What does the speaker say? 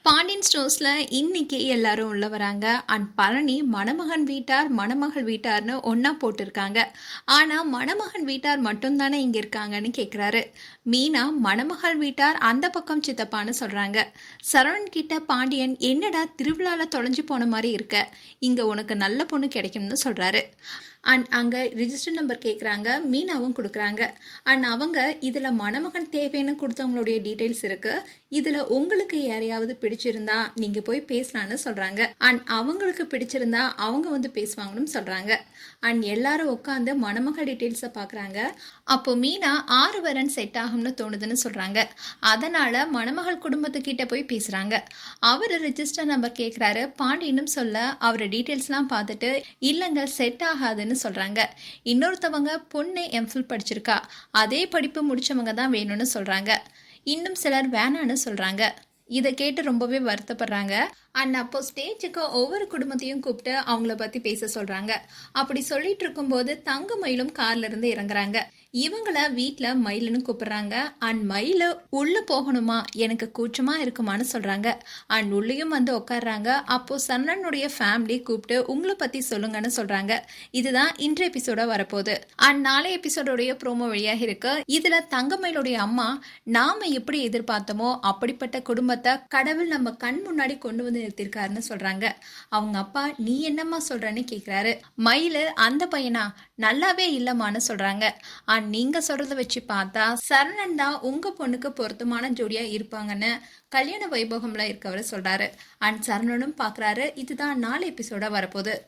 பாண்டியன் ஸ்டோர்ஸ்ல இன்னைக்கு எல்லாரும் உள்ள வராங்க. அண்ட் பழனி மணமகன் வீட்டார் மணமகள் வீட்டார்னு ஒண்ணா போட்டிருக்காங்க. ஆனா மணமகன் வீட்டார் மட்டும் தானே இங்க இருக்காங்கன்னு கேக்குறாரு. மீனா மணமகள் வீட்டார் அந்த பக்கம் சித்தப்பான்னு சொல்றாங்க. சரவணன் கிட்ட பாண்டியன் என்னடா திருவிழால தொலைஞ்சு போன மாதிரி இருக்க, இங்க உனக்கு நல்ல பொண்ணு கிடைக்கும்னு சொல்றாரு. அண்ட் அங்கே ரிஜிஸ்டர் நம்பர் கேட்குறாங்க. மீனாவும் கொடுக்குறாங்க. அண்ட் அவங்க இதில் மணமகன் தேவைன்னு கொடுத்தவங்களுடைய டீட்டெயில்ஸ் இருக்குது. இதில் உங்களுக்கு யாரையாவது பிடிச்சிருந்தா நீங்கள் போய் பேசலான்னு சொல்கிறாங்க. அண்ட் அவங்களுக்கு பிடிச்சிருந்தா அவங்க வந்து பேசுவாங்கன்னு சொல்கிறாங்க. அண்ட் எல்லாரும் உட்காந்து மணமகள் டீட்டெயில்ஸை பார்க்குறாங்க. அப்போ மீனா 6 வரன் செட் ஆகும்னு தோணுதுன்னு சொல்கிறாங்க. அதனால் மணமகள் குடும்பத்துக்கிட்ட போய் பேசுகிறாங்க. அவர் ரிஜிஸ்டர் நம்பர் கேட்குறாரு. பாண்டியனும் சொல்ல அவர் டீட்டெயில்ஸ்லாம் பார்த்துட்டு இல்லைங்க செட் ஆகாதுன்னு சொல்றாங்க. இன்னொருத்தவங்க பொண்ணு எம்ஃபில் படிச்சிருக்கா, அதே படிப்பு முடிச்சவங்க தான் வேணும்னு சொல்றாங்க. இன்னும் சிலர் வேணான்னு சொல்றாங்க. இதை கேட்டு ரொம்பவே வருத்தப்படுறாங்க. அண்ட் அப்போ ஸ்டேஜுக்கு ஒவ்வொரு குடும்பத்தையும் கூப்பிட்டு அவங்கள பத்தி பேச சொல்றாங்க. அப்படி சொல்லிட்டு இருக்கும்போது தங்க மயிலும் கார்ல இருந்து இறங்குறாங்க. இவங்கள வீட்டுல மயிலுன்னு கூப்பிடுறாங்க. அண்ட் மயில உள்ள போகணுமா, எனக்கு கூச்சமா இருக்குமான்னு சொல்றாங்க. அண்ட் உள்ளேயும் வந்து உட்காடுறாங்க. அப்போ சரணனுடைய ஃபேமிலி கூப்பிட்டு உங்களை பத்தி சொல்லுங்கன்னு சொல்றாங்க. இதுதான் இன்றைய எபிசோட வரப்போகுது. அண்ட் நாளைய எபிசோடோடைய ப்ரோமோ வழியாக இருக்கு. இதுல தங்கமயிலுடைய அம்மா நாம எப்படி எதிர்பார்த்தோமோ அப்படிப்பட்ட குடும்பத்தை கடவுள் நம்ம கண் முன்னாடி கொண்டு வந்து நிறுத்திருக்காருன்னு சொல்றாங்க. அவங்க அப்பா நீ என்னம்மா சொல்றன்னு கேக்குறாரு. மயிலு அந்த பையனா நல்லாவே இல்லமான்னு சொல்றாங்க. நீங்க சொல்றத வச்சு பார்த்தா சரணன் தான் உங்க பொண்ணுக்கு பொருத்தமான ஜோடியா இருப்பாங்கன்னு கல்யாண வைபோகம்ல இருக்கவர் சொல்றாரு. அண்ட் சரணனும் பாக்குறாரு. இதுதான் நாலு எபிசோட வரப்போகுது.